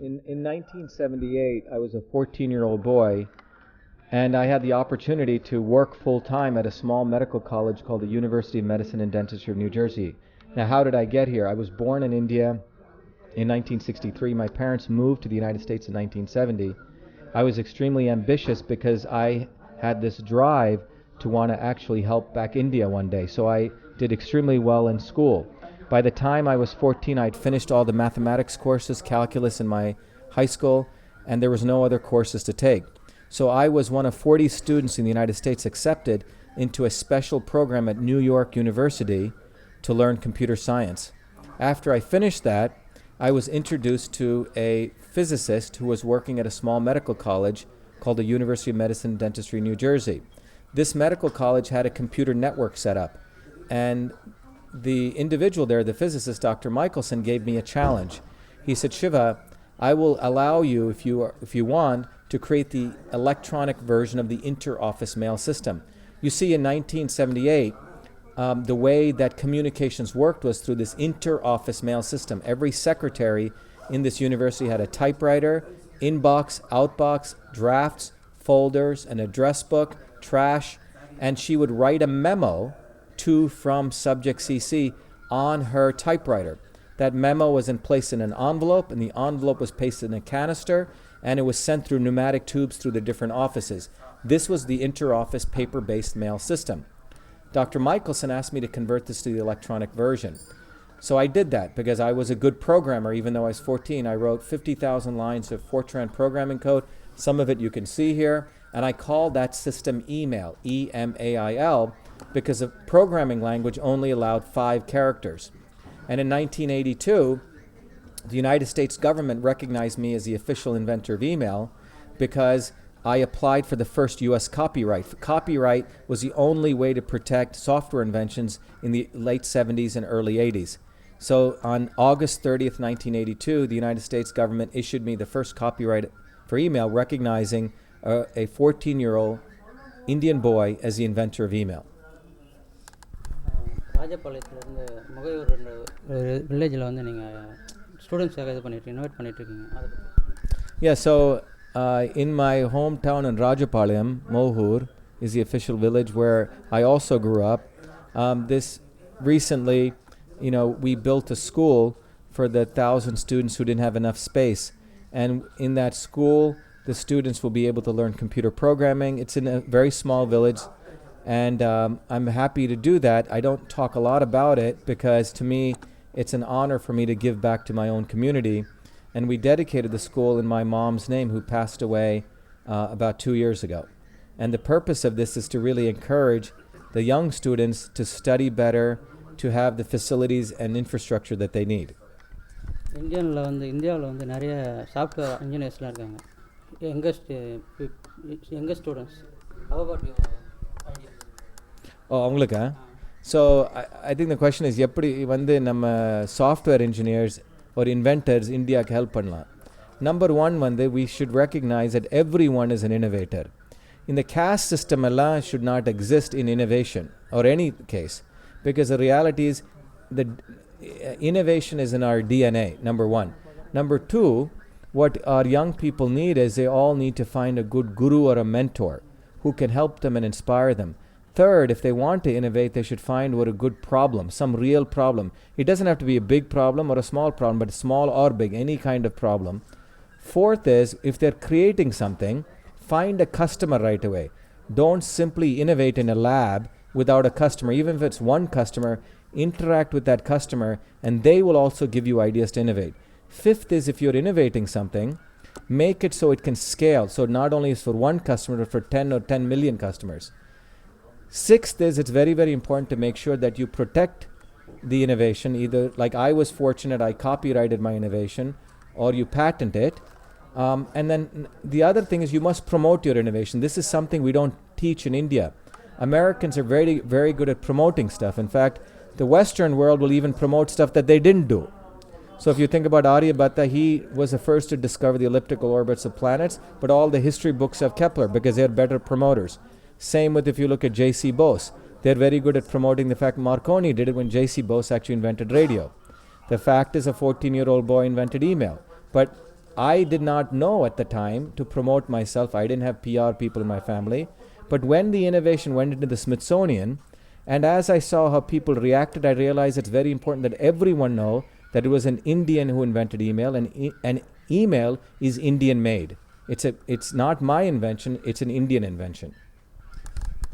In 1978, I was a 14-year-old boy, and I had the opportunity to work full-time at a small medical college called the University of Medicine and Dentistry of New Jersey. Now, how did I get here? I was born in India in 1963. My parents moved to the United States in 1970. I was extremely ambitious because I had this drive to want to actually help back India one day. So I did extremely well in school. By the time I was 14, I'd finished all the mathematics courses, calculus in my high school, and there was no other courses to take. So I was one of 40 students in the United States accepted into a special program at New York University to learn computer science. After I finished that, I was introduced to a physicist who was working at a small medical college called the University of Medicine and Dentistry, New Jersey. This medical college had a computer network set up, and the individual there, the physicist, Dr. Michelson, gave me a challenge. He said, Shiva, I will allow you, if you want, to create the electronic version of the inter-office mail system. You see, in 1978, the way that communications worked was through this inter-office mail system. Every secretary in this university had a typewriter, inbox, outbox, drafts, folders, an address book, trash, and she would write a memo to from subject CC on her typewriter. That memo was placed in an envelope, and the envelope was pasted in a canister, and it was sent through pneumatic tubes through the different offices. This was the inter-office paper-based mail system. Dr. Michelson asked me to convert this to the electronic version. So I did that because I was a good programmer. Even though I was 14, I wrote 50,000 lines of Fortran programming code. Some of it you can see here. And I called that system email, E-M-A-I-L, because the programming language only allowed 5 characters. And in 1982, the United States government recognized me as the official inventor of email because I applied for the first U.S. copyright. Copyright was the only way to protect software inventions in the late 70s and early 80s. So on August 30th, 1982, the United States government issued me the first copyright for email, recognizing a 14-year-old Indian boy as the inventor of email. ராஜபாளையத்துலேருந்து Mugaiyur ஒரு வில்லேஜில் வந்து நீங்கள் ஸ்டூடெண்ட்ஸாக இது பண்ணிட்டு invite பண்ணிட்டுருக்கீங்க. Yeah, so in my hometown in Rajapalayam, Mohur is the official village where I also grew up. This recently, we built a school for the 1,000 students who didn't have enough space. And in that school, the students will be able to learn computer programming. It's in a very small village, and I'm happy to do that. I don't talk a lot about it because to me, it's an honor for me to give back to my own community. And we dedicated the school in my mom's name, who passed away about 2 years ago. And the purpose of this is to really encourage the young students to study better, to have the facilities and infrastructure that they need. இந்தியாவில் வந்து நிறைய software இன்ஜினியர்ஸ்லாம் இருக்காங்க. எங்கள் students அவங்களுக்கா? So I think the question is எப்படி வந்து நம்ம software engineers or inventors இந்தியாவுக்கு help பண்ணலாம். Number one வந்து we should recognize that everyone is an innovator. In the caste system எல்லாம் should not exist in innovation or any case, because the reality is that innovation is in our DNA, number one. Number two, what our young people need is they all need to find a good guru or a mentor who can help them and inspire them. Third, if they want to innovate, they should find what a good problem, some real problem. It doesn't have to be a big problem or a small problem, but small or big, any kind of problem. Fourth is, if they're creating something, find a customer right away. Don't simply innovate in a lab without a customer. Even if it's one customer, interact with that customer, and they will also give you ideas to innovate. Fifth is, if you're innovating something, make it so it can scale. So not only is for one customer, but for 10 or 10 million customers. Sixth is, it's very, very important to make sure that you protect the innovation. Either, like I was fortunate, I copyrighted my innovation, or you patent it. And then the other thing is you must promote your innovation. This is something we don't teach in India. Americans are very, very good at promoting stuff. In fact, the Western world will even promote stuff that they didn't do. So if you think about Aryabhatta, he was the first to discover the elliptical orbits of planets, but all the history books have Kepler because they're better promoters. Same with if you look at J.C. Bose. They're very good at promoting the fact Marconi did it when J.C. Bose actually invented radio. The fact is a 14-year-old boy invented email. But I did not know at the time to promote myself. I didn't have PR people in my family. But when the innovation went into the Smithsonian, and as I saw how people reacted, I realized it's very important that everyone know that it was an Indian who invented email, and email is Indian made. It's not my invention, it's an Indian invention.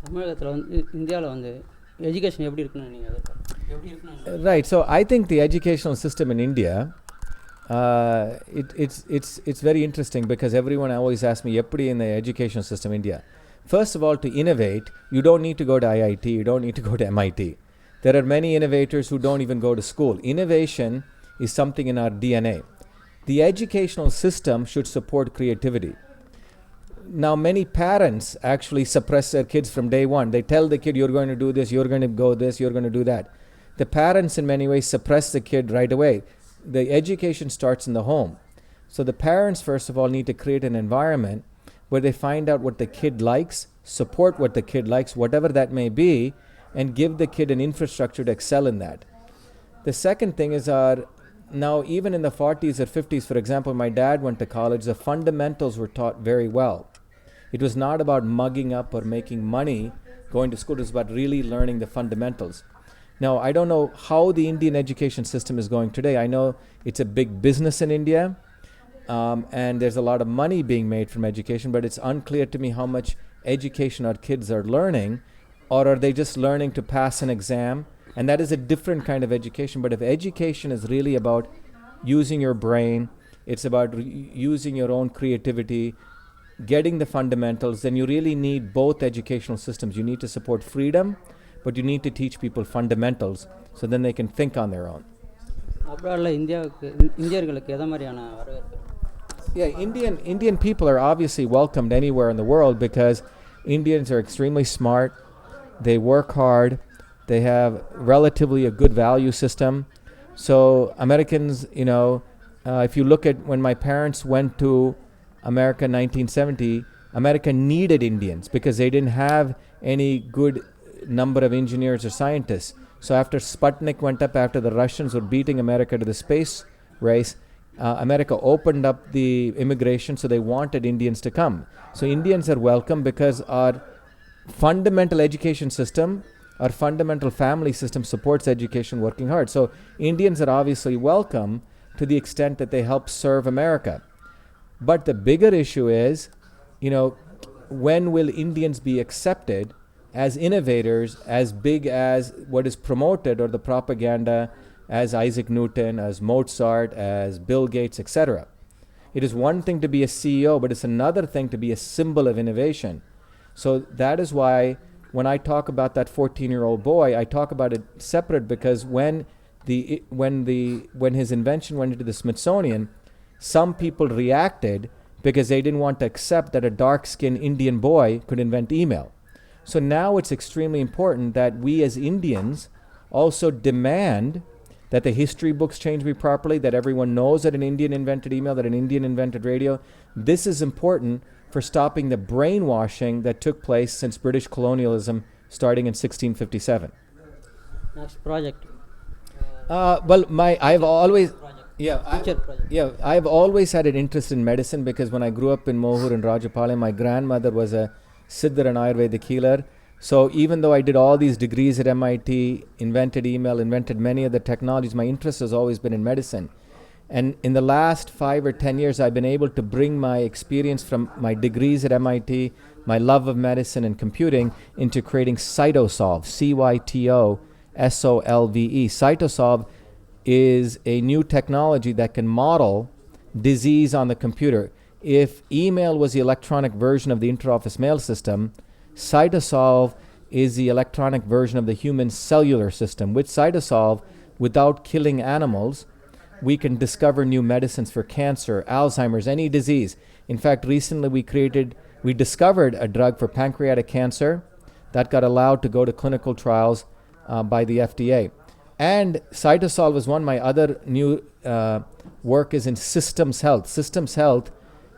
தமிழகத்தில் வந்து இந்தியாவில் வந்து education எப்படி இருக்குன்னு நீங்கள் எப்படி இருக்குன்னு Right, so I think the educational system in India, it's very interesting because everyone always asks me, eppadi in the education system in India. First of all, to innovate, you don't need to go to IIT, you don't need to go to MIT. There are many innovators who don't even go to school. Innovation is something in our DNA. The educational system should support creativity. Now, many parents actually suppress their kids from day one. They tell the kid, you're going to do this, you're going to go this, you're going to do that. The parents, in many ways, suppress the kid right away. The education starts in the home. So the parents, first of all, need to create an environment where they find out what the kid likes, support what the kid likes, whatever that may be, and give the kid an infrastructure to excel in that. The second thing is now even in the 40s or 50s, for example, my dad went to college, the fundamentals were taught very well. It was not about mugging up or making money going to school, it was about really learning the fundamentals. Now, I don't know how the Indian education system is going today. I know it's a big business in India, and there's a lot of money being made from education, but it's unclear to me how much education our kids are learning, or are they just learning to pass an exam? And that is a different kind of education. But if education is really about using your brain, it's about using your own creativity, getting the fundamentals, then you really need both educational systems. You need to support freedom, but you need to teach people fundamentals so then they can think on their own. அப்ராடில் இந்தியர்களுக்கு எதை மாதிரியான வரவேற்பு? Yeah, Indian people are obviously welcomed anywhere in the world because Indians are extremely smart, they work hard, they have relatively a good value system. So Americans, if you look at when my parents went to America in 1970, America needed Indians because they didn't have any good number of engineers or scientists. So after Sputnik went up, after the Russians were beating America to the space race, America opened up the immigration, so they wanted Indians to come. So Indians are welcome because our fundamental education system, our fundamental family system supports education working hard. So Indians are obviously welcome to the extent that they help serve America. But the bigger issue is, when will Indians be accepted as innovators as big as what is promoted or the propaganda as Isaac Newton, as Mozart, as Bill Gates, etc. It is one thing to be a CEO, but it's another thing to be a symbol of innovation. So that is why when I talk about that 14-year-old boy, I talk about it separate because when his invention went into the Smithsonian, some people reacted because they didn't want to accept that a dark-skinned Indian boy could invent email. So now it's extremely important that we as Indians also demand that the history books change me properly, that everyone knows that an Indian invented email, that an Indian invented radio. This is important for stopping the brainwashing that took place since British colonialism starting in 1657. Next project. I've always... Yeah, I've always had an interest in medicine because when I grew up in Mohur and Rajapalayam, my grandmother was a Siddhar and Ayurvedic healer. So even though I did all these degrees at MIT, invented email, invented many of the technologies, my interest has always been in medicine. And in the last 5 or 10 years, I've been able to bring my experience from my degrees at MIT, my love of medicine and computing, into creating Cytosolve, Cytosolve. Cytosolve is a new technology that can model disease on the computer. If email was the electronic version of the interoffice mail system, Cytosolve is the electronic version of the human cellular system. With Cytosolve, without killing animals, we can discover new medicines for cancer, Alzheimer's, any disease. In fact, recently we discovered a drug for pancreatic cancer that got allowed to go to clinical trials by the FDA. And Cytosolve is one. My other new work is in systems health. Systems health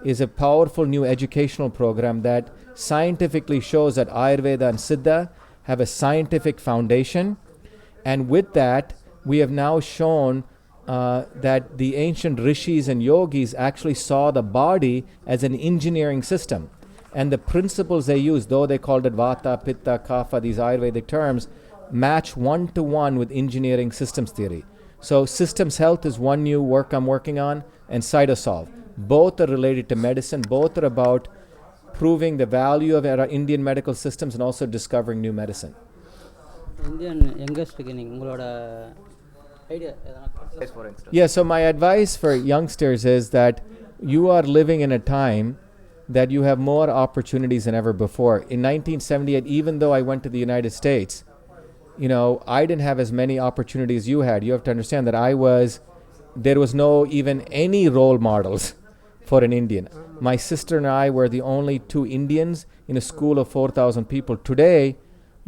is a powerful new educational program that scientifically shows that Ayurveda and Siddha have a scientific foundation. And with that, we have now shown that the ancient rishis and yogis actually saw the body as an engineering system. And the principles they used, though they called it vata, pitta, kapha, these Ayurvedic terms, match one-to-one with engineering systems theory. So systems health is one new work I'm working on, and cytosolve. Both are related to medicine. Both are about proving the value of our Indian medical systems and also discovering new medicine. Indian யங்கஸ்ட்டுக்கு நீங்கள் உங்களோட idea எதனா? Yeah, so my advice for youngsters is that you are living in a time that you have more opportunities than ever before. In 1978, even though I went to the United States, I didn't have as many opportunities you had. You have to understand that there was no even any role models for an Indian. My sister and I were the only two Indians in a school of 4,000 people. Today,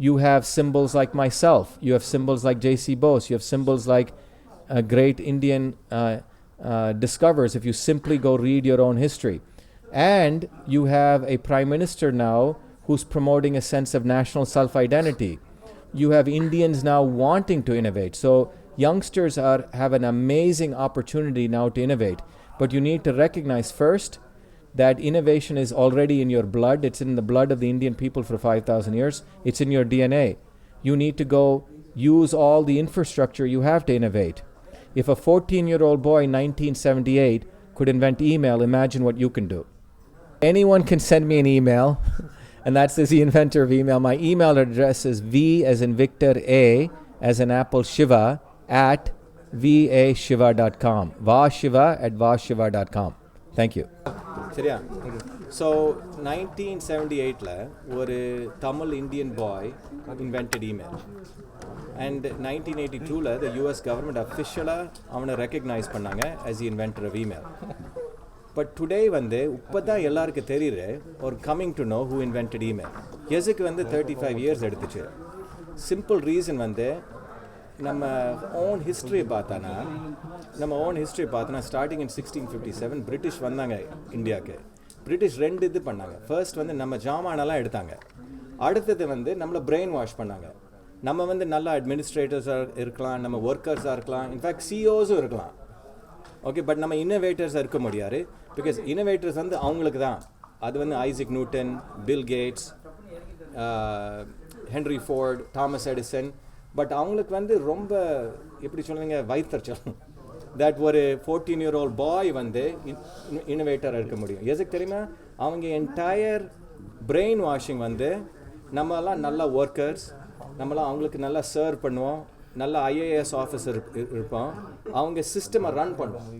you have symbols like myself. You have symbols like J.C. Bose. You have symbols like great Indian discoverers if you simply go read your own history. And you have a prime minister now who's promoting a sense of national self-identity. You have Indians now wanting to innovate. So youngsters have an amazing opportunity now to innovate. But you need to recognize first that innovation is already in your blood. It's in the blood of the Indian people for 5,000 years. It's in your DNA. You need to go use all the infrastructure you have to innovate. If a 14-year-old boy in 1978 could invent email, imagine what you can do. Anyone can send me an email, and that's the inventor of email. My email address is V as in Victor, A as in Apple, Shiva at vashiva.com. vashiva@vashiva.com. Thank you. சரியா? So 1978ல ஒரு Tamil Indian bye invented email. And 1982ல the US government officially அவனை recognize பண்ணாங்க as the inventor of email. But today இப்போதான் எல்லாருக்கும் தெரியுது or coming to know who invented email. எதுக்கு 35 years எடுத்துச்சு. Simple reason நம்ம own history பார்த்தனா starting in 1657 British வந்தாங்க இந்தியாக்கு. British ரெண்டு இது பண்ணாங்க. First நம்ம ஜாமானெல்லாம் எடுத்தாங்க. அடுத்தது நம்மள brain wash பண்ணாங்க. நம்ம நல்ல அட்மினிஸ்ட்ரேட்டர்ஸா இருக்கலாம், நம்ம ஒர்க்கர்ஸா இருக்கலாம், இன்ஃபேக்ட் சிஇஓஸும் இருக்கலாம். ஓகே, பட் நம்ம இன்னோவேட்டர்ஸா இருக்க முடியாது. பிகாஸ் இன்னோவேட்டர்ஸ் அவங்களுக்கு தான். அது Isaac Newton, Bill Gates, Henry Ford, Thomas Edison. But அவங்களுக்கு ரொம்ப எப்படி சொல்லுவீங்க, வைத்தறிச்சல். தட் ஒரு 14-year-old பாய் இன்னோவேட்டராக இருக்க முடியும். எதுக்கு தெரியுமா? அவங்க என்டையர் பிரெயின் வாஷிங் நம்மலாம் நல்ல ஒர்க்கர்ஸ், நம்மளாம் அவங்களுக்கு நல்லா சர்வ் பண்ணுவோம், நல்ல ஐஏஎஸ் ஆஃபீஸர் இருப்போம், அவங்க சிஸ்டமை ரன் பண்ணுவோம்.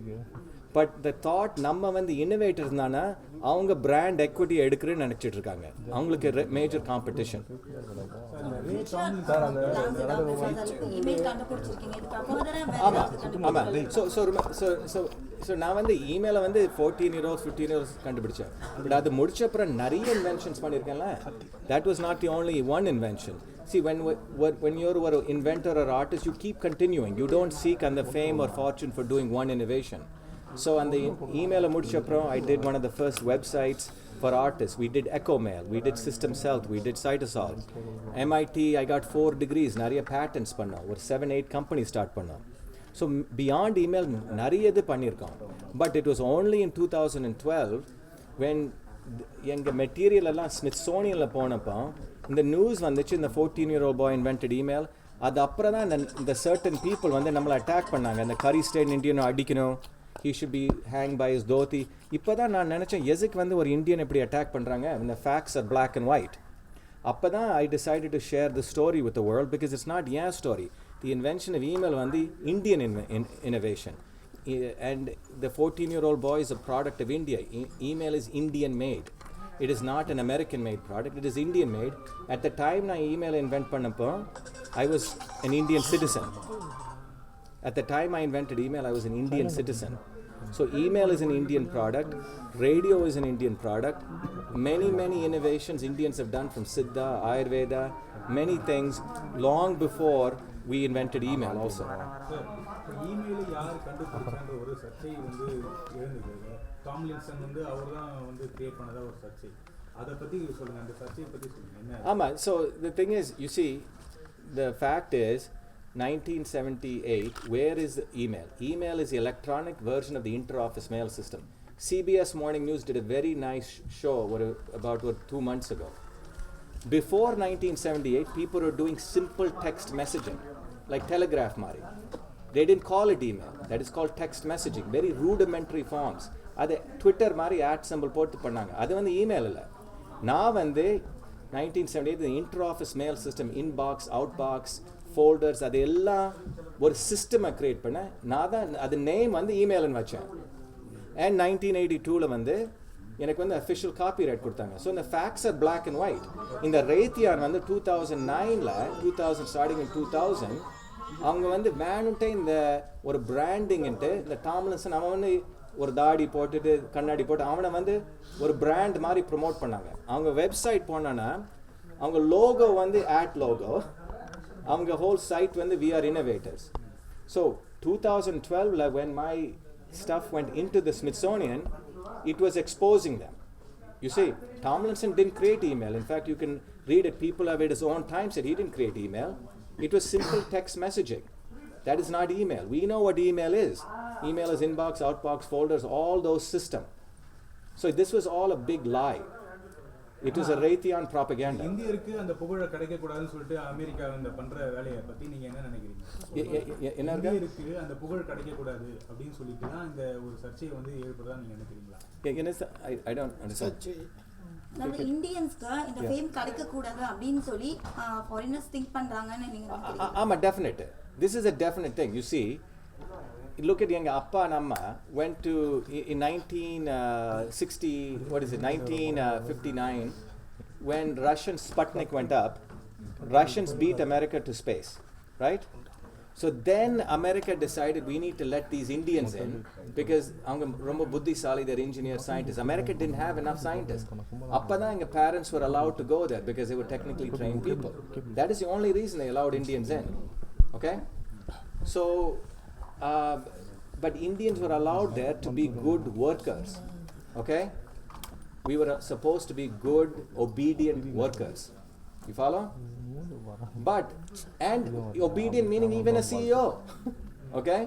பட் த தாட் நம்ம இன்னோவேட்டர்ஸ் தானே அவங்க பிராண்ட் எக்விட்டி எடுக்கிறேன்னு நினச்சிட்டு இருக்காங்க. அவங்களுக்கு மேஜர் காம்படிஷன். ஆமாம். ஸோ நான் இமெயிலை 14 years 15 years கண்டுபிடிச்சேன். பட் அது முடிச்ச அப்புறம் நிறைய இன்வென்ஷன்ஸ் பண்ணியிருக்கேன்ல. That was not the only one invention. See, when you're an inventor or artist, you keep continuing. You don't seek on the fame or fortune for doing one innovation. So on the email I did one of the first websites for artists. We did Echo Mail, we did Systems Health, we did Cytosolve. MIT, I got 4 degrees, nariya patents pannam, or 7-8 companies start pannam. So beyond email, nariya idu pannirkom. But it was only in 2012 when enga material alla Smithsonian la ponappa இந்த news வந்துச்சு, இந்த 14-year-old boy invented email. அது அப்புறம் தான் இந்த certain people நம்மளை attack பண்ணாங்க. இந்த கரி ஸ்டேன் இண்டியனை அடிக்கணும், he should be hanged by his dhoti. இப்போ தான் நான் நினச்சேன், எதுக்கு ஒரு இந்தியன் எப்படி அட்டாக் பண்ணுறாங்க, இந்த facts are black and white. அப்போ தான் I decided to share the story with the world because it's not your story. The invention of email Indian innovation. And the 14-year-old boy is a product of India. Email is Indian made. It is not an American-made product. It is Indian-made. At the time I email invent pannappo, I was an Indian citizen. At the time I invented email, I was an Indian citizen. So email is an Indian product. Radio is an Indian product. Many innovations Indians have done, from Siddha, Ayurveda, many things long before we invented email also. email யார் கண்டுபிடிச்சான்ற ஒரு சர்ச்சை எழுந்தது. Tomlinson அவர்தான் create பண்ணதா ஒரு சர்ச்சை. அதை பத்தி சொல்லுங்க, அந்த சர்ச்சையை பத்தி சொல்லுங்க. என்ன? ஆமா. So the thing is, you see, the fact is 1978, where is the email? Email is the electronic version of the inter-office mail system. CBS Morning News did a very nice show about 2 months ago. Before 1978, people were doing simple text messaging, like telegraph mari. They didn't call it email. That is called text messaging. Very rudimentary forms. அது Twitter மாதிரி add simple போட்டு பண்ணாங்க. அது வந்து email இல்லை. நான் வந்து 1978 inter office mail system, inbox, out box, folders, அது எல்லாம் ஒரு சிஸ்டமை க்ரியேட் பண்ணேன். நான் தான் அது நேம் வந்து இமெயில்னு வச்சேன். அண்ட் 1982 வந்து எனக்கு வந்து அஃபிஷியல் காப்பி ரைட் கொடுத்தாங்க. ஸோ இந்த facts are black and white. இந்த ரேத்தியான் வந்து 2009 ஸ்டார்டிங் இன் 2000 அவங்க வந்து வேணுன்ட்டே இந்த ஒரு பிராண்டிங்ன்ட்டு இந்த டாம்லின்சன் அவன் வந்து ஒரு தாடி போட்டுட்டு கண்ணாடி போட்டு அவனை வந்து ஒரு பிராண்ட் மாதிரி ப்ரொமோட் பண்ணாங்க. அவங்க வெப்சைட் போனோன்னா அவங்க லோகோ வந்து ஆட் லோகோ, அவங்க ஹோல் சைட் வந்து we are innovators. So 2012 when my stuff went into the Smithsonian, it was exposing them. You see, Tomlinson didn't create email. In fact, you can read it. People have at his own time said he didn't create email. It was simple text messaging. That is not email. We know what email is. Email is inbox, outbox, folders, all those systems. So this was all a big lie. It was a Raytheon propaganda. இந்தியருக்கு அந்த புகழ கிடைக்க கூடாதுன்னு சொல்லிட்டு America இந்த பண்ற வேலையை பத்தி நீங்க என்ன நினைக்கிறீங்க? இந்தியருக்கு அந்த புகழ் கிடைக்க கூடாது அப்படினு சொல்லிட்டு தான் இந்த ஒரு சர்ச்சையை வந்து ஏற்படுதா நீங்க நினைக்கிறீங்களா? I don't understand. நம்ம இந்தியன்ஸ்க்கு இந்த ஃபேம் கிடைக்க கூடாது அப்படினு சொல்லி ஃபாரினர்ஸ் திங்க் பண்றாங்கன்னு நீங்க நினைக்கிறீங்களா? ஆமா, definite. This is a definite thing. You see, look at எங்க அப்பா and அம்மா went to in 1959 when Russian Sputnik went up. Russians beat America to space, right? So then America decided we need to let these Indians in because அவங்க ரொம்ப புத்திசாலி, they're engineers, scientists. America didn't have enough scientists. அப்பதான் எங்க parents were allowed to go there because they were technically trained people. That is the only reason they allowed Indians in. Okay? So but Indians were allowed there to be good workers. Okay? We were supposed to be good, obedient workers. You follow? But, and obedient meaning even a CEO. Okay?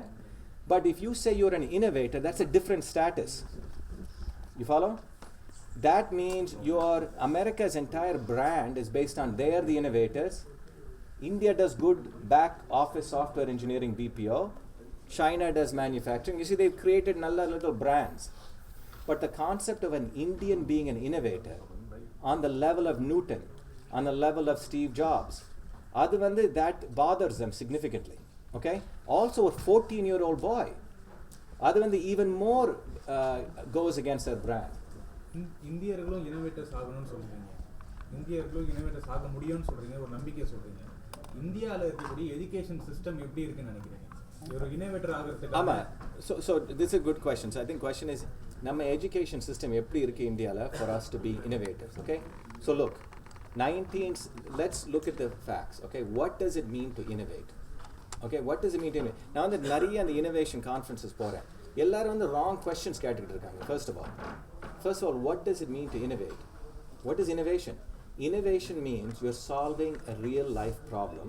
But if you say you're an innovator, that's a different status. You follow? That means America's entire brand is based on they are the innovators. India does good back office software engineering, BPO. China does manufacturing. You see, they've created little brands. But the concept of an Indian being an innovator on the level of Newton, on the level of Steve Jobs, that bothers them significantly. Okay? Also a 14-year-old boy, even more goes against their brand. இந்தியர்களும் innovators ஆகணும்னு சொல்றீங்க, இந்தியர்களும் innovators ஆக முடியும்னு சொல்றீங்க, ஒரு நம்பிக்கை சொல்றீங்க. இந்தியாவில் இருக்கக்கூடிய எஜுகேஷன் சிஸ்டம் எப்படி இருக்குன்னு நினைக்கிறீங்க? ஒரு இனோவேட்டர் ஆகிறதுக்கு ஆமா. So this is a good question. So I think question is நம்ம education system எப்படி இருக்கு இந்தியால for us to be innovators. Okay? So look, let's look at the facts. Okay? What does it mean to innovate? Okay? What does it mean to innovate? நான் வந்து நிறைய அந்த innovation conferences போறேன். எல்லாரும் வந்து wrong questions கேட்டுட்டு இருக்காங்க. First of all, what does it mean to innovate? What is innovation? Innovation means you're solving a real life problem,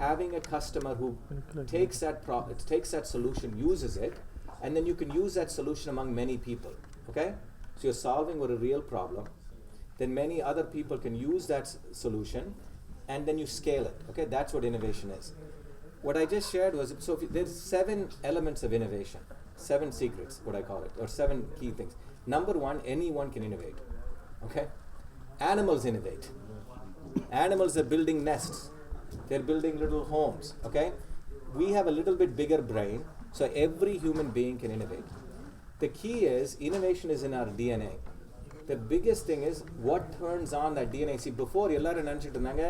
having a customer who takes that solution, uses it, and then you can use that solution among many people. Okay? So you're solving a real problem, then many other people can use that solution, and then you scale it. Okay? That's what innovation is. What I just shared was, so there's 7 elements of innovation, 7 secrets, what I call it, or 7 key things. Number 1, anyone can innovate. Okay? Animals innovate. Animals are building nests. They're building little homes. Okay? We have a little bit bigger brain, so every human being can innovate. The key is, innovation is in our DNA. The biggest thing is, what turns on that DNA? See, before, எல்லாரும் நினைச்சிட்டு இருந்தாங்க,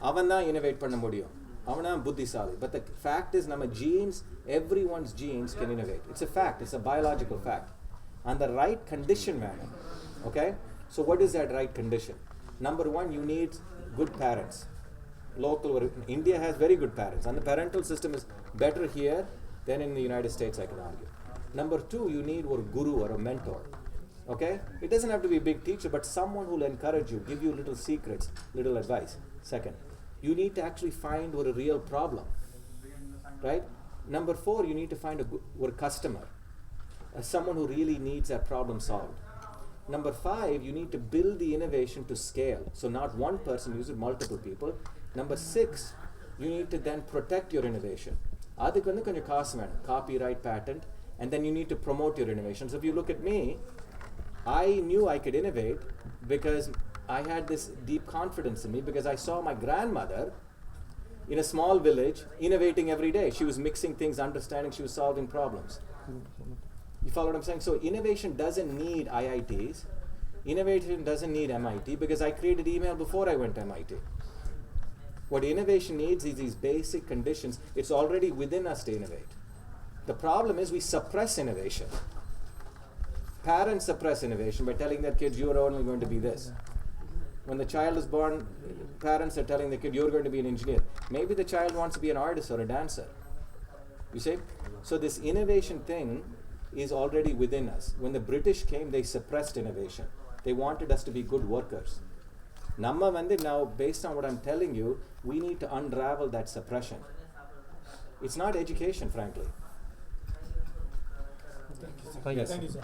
அவன் தான் innovate பண்ண முடியும், அவன் தான் புத்திசாலி. But the fact is, நம்ம genes, everyone's genes can innovate. It's a fact. It's a biological fact. And the right condition, man. Okay? So what is that right condition? Number 1, you need good parents. India has very good parents, and the parental system is better here than in the United States, I can argue. Number 2, you need a guru or a mentor. Okay? It doesn't have to be a big teacher, but someone who will encourage you, give you little secrets, little advice. Second, You need to actually find a real problem, right? Number 4, you need to find a customer, someone who really needs that problem solved. Number 5, you need to build the innovation to scale. So not one person, use it multiple people. Number 6, you need to then protect your innovation. அதுக்கு வந்து கொஞ்சம் காசு வேணும், copyright, patent, and then you need to promote your innovations. If you look at me, I knew I could innovate because I had this deep confidence in me because I saw my grandmother in a small village innovating every day. She was mixing things, understanding, she was solving problems. You follow what I'm saying? So innovation doesn't need IITs. Innovation doesn't need MIT because I created email before I went to MIT. What innovation needs is these basic conditions. It's already within us to innovate. The problem is we suppress innovation. Parents suppress innovation by telling their kids, you're only going to be this. When the child is born, parents are telling the kid, you're going to be an engineer. Maybe the child wants to be an artist or a dancer. You see? So this innovation thing is already within us. When the British came, they suppressed innovation. They wanted us to be good workers. Namma vande now, based on what I'm telling you, we need to unravel that suppression. It's not education, frankly. Thank you, sir.